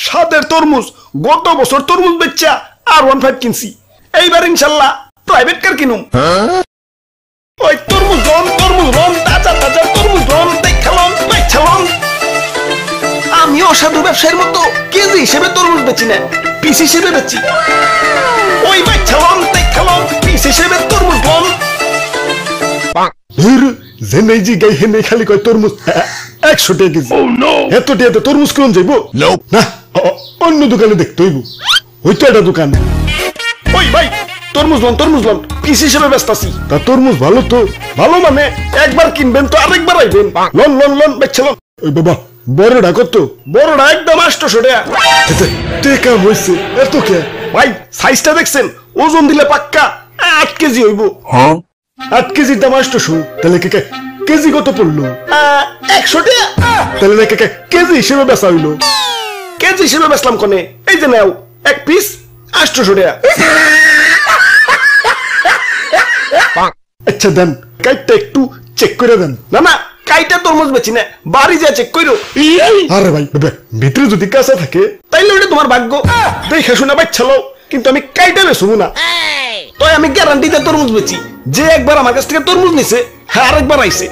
স্বাদের তরমুজ, গত বছর তরমুজ বেচা আর 15 কিনছি, এইবার ইনশাল্লাহ প্রাইভেট কার কিনুম। ওই তরমুজ লন তাজা তাজা তরমুজ লন দেখালন বেচালন। আমি অসাধু ব্যবসায়ীর মতো কেজি হিসেবে তরমুজ বেচি না, পিস হিসেবে বেচি। ওই বেচালন দেখালন পিস হিসেবে তরমুজ লন। জেনে জি গাই হেনে খালি কয় তরমুজ 100 টাকা কেজি। এত টাকা তরমুজ কোন যাইব না, অন্য দোকানে দেখতে হইব। ওই তো একটা দোকান। ওই ভাই তরমুজ লন পিস হিসেবে বেচতাছি। তা তরমুজ ভালো তো, ভালো মানে একবার কিনবেন তো আরেকবার আইবেন। লন বেচলাম। ওই বাবা বড়টা কত? বড়টা একদম 800 টাকা। টাকা হইছে এত কে ভাই? সাইজটা দেখছেন? ওজন দিলে পাক্কা 8 কেজি হইব। 8 কেজির দাম 800, তাহলে কেজি কত পড়লো? 100 টাকা। তাহলে কেজি হিসেবে বেচা হইলো। কেজি হিসেবে বেচলাম কোনে? এই যে নাও এক পিস 800 টাকা। আচ্ছা দেন, কাইটটা একটু চেক করে দেন। না কাইটা তরমুজ বেচি না, বাড়ি যা চেক করো। আরে ভাই ভিতরে যদি কাঁচা থাকে তাইলে ওটা তোমার ভাগ্য, দেখে শুনে বাচ্চালো। কিন্তু আমি কাইটা বেচবো না। তাই আমি গ্যারান্টিতে তরমুজ বেচি। যে একবার আমার কাছ থেকে তরমুজ নিছে, হ্যাঁ আরেকবার আইছে।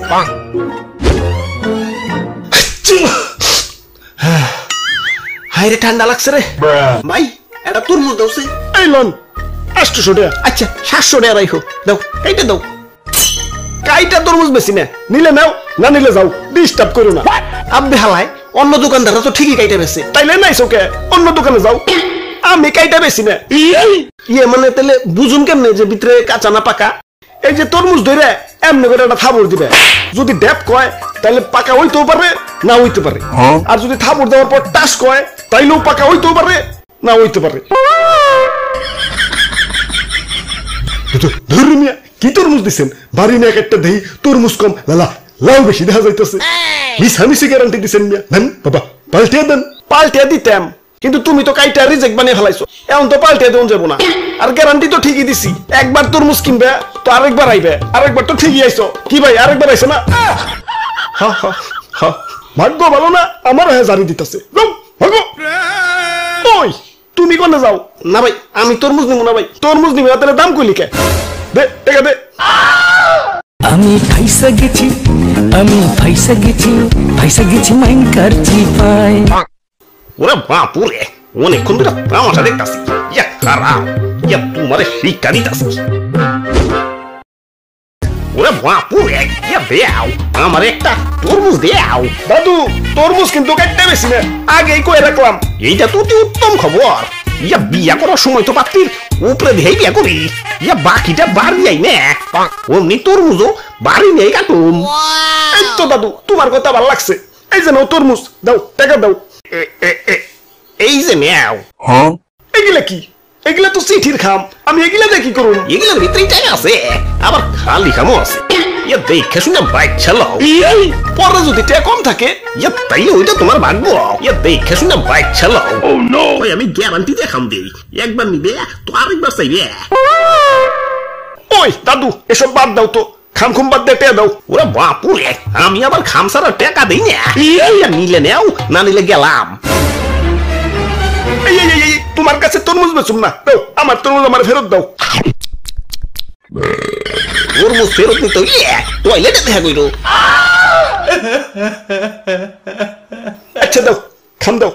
হাই রে ঠান্ডা লাগছে রে ভাই, এটা তরমুজ দাওছে। এই লন 800 টাকা। আচ্ছা 700 টাকা রাখো, দাও কাইটা দাও। কাইটা তরমুজ বেশি না, নিলে নাও না নিলে যাও, ডিস্টার্ব করো না। আব্বে হালাই অন্য দোকানদাররা তো ঠিকই কাইটা বেচে, তাইলে নাইছো কে? অন্য দোকানে যাও। আমি কাইটা বেশি না। ইয়ে মানে তাহলে বুঝুন কেমনে যে ভিতরে কাঁচা না পাকা? এই যে তরমুজ ধরে এমনি করে একটা থাবড় দিবে। যদি ড্যাপ কয় তাহলে পাকা হইতেও পারে না হইতে পারে, আর যদি থাবড় দেওয়ার পর টাস কয় তাইলেও পাকা হইতেও পারে না হইতে পারে। ধর্মিয়া কি তরমুজ দিচ্ছেন? বাড়ি নিয়ে একটা দেই তরমুজ কম, লাউ বেশি দেখা যাইতেছে। মিশামিশি গ্যারান্টি দিচ্ছেন মিয়া। দেন বাবা পাল্টিয়ে দেন। পাল্টিয়ে দিতাম, কিন্তু তুমি তো কাইটা রিজেক্ট বানিয়ে ফেলাইছো। এখন তো পাল্টিয়ে দেন যাবো না। আর গ্যারান্টি তো ঠিকই দিছি, একবার তরমুজ কিনবে তো আরেকবার আইবে। আরেকবার তো ঠিকই আইছো। কি ভাই আরেকবার আইছে না? ভাগ্য ভালো না, আমার হ্যাঁ জারি দিতেছে। ওই তুমি কোনে যাও? না ভাই আমি তরমুজ নিব না। ভাই তরমুজ নিবে না, তাহলে দাম কইলি কে? দে টাকা দে। আমি ফাইসা গেছি মাইন কারছি পাই। ওরে বাপুরে, অনেকক্ষণ ধরে তামাশা দেখতাছি। ইয়া খারাপ, ইয়া তোমারে শিক্ষা দিতাছি। ওরে বাপুরে, ইয়া দেও আমার একটা তরমুজ দেও। দাদু তরমুজ কিন্তু কাটতে বেশি না, আগেই কয়ে রাখলাম। এইটা তো অতি উত্তম খবর। ইয়া বিয়া করার সময় তো পাত্রীর উপরে দিয়েই বিয়া করি। ইয়া বাকিটা বাড়ি যাই না, অমনি তরমুজও বাড়ি নেই কাটুম। এই তো দাদু তোমার কথা ভালো লাগছে। এই যে নাও তরমুজ, দাও টাকা দাও। এই যে নেও। এগুলা কি? এগুলা তো চিঠির খাম, আমি এগুলা দিয়ে কি করুন? এগুলার ভিতরেই টাকা আছে, আবার খালি খামও আছে। ইয়া দেখে শুনে বাইক চালাও। পরে যদি টাকা কম থাকে ইয়া তাইলে ওইটা তোমার ভাগ্য। ইয়া দেখে শুনে বাইক চালাও। ওই আমি গ্যারান্টি দিয়ে খাম দিই, একবার নিবে তো আরেকবার চাইবে। ওই দাদু এসব বাদ দাও তো, খাম খুম বাদ দিয়ে টাকা দাও। ওরা বাপুরে, আমি আবার খাম ছাড়া টাকা দিই না। নিলে নেও, না নিলে গেলাম। তোমার কাছে তরমুজ বেচুম না, দাও আমার তরমুজ আমার ফেরত দাও। তরমুজ ফেরত নিতে হইলে টয়লেটে দেখা কইরো। আচ্ছা দাও, খাম দাও।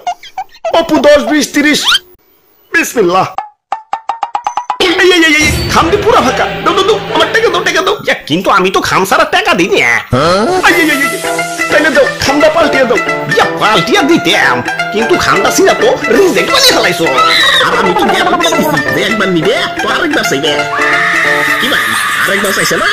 অপু 10 20 30 বিসমিল্লাহ। খাম দি পুরা ফাঁকা। দাও আমার টাকা দাও, টাকা দাও। কিন্তু আমি তো খাম ছাড়া টাকা দিই না। তাইলে দাও খামটা পাল্টিয়ে দাও। ইয়া পাল্টিয়ে দিতাম, কিন্তু খামটা ছিনা তো রিজেক্ট বানিয়ে ফেলাইছো। আর আমি তো একবার নিবে তো আরেকবার চাইবে। কি ভাই আরেকবার চাইছে না?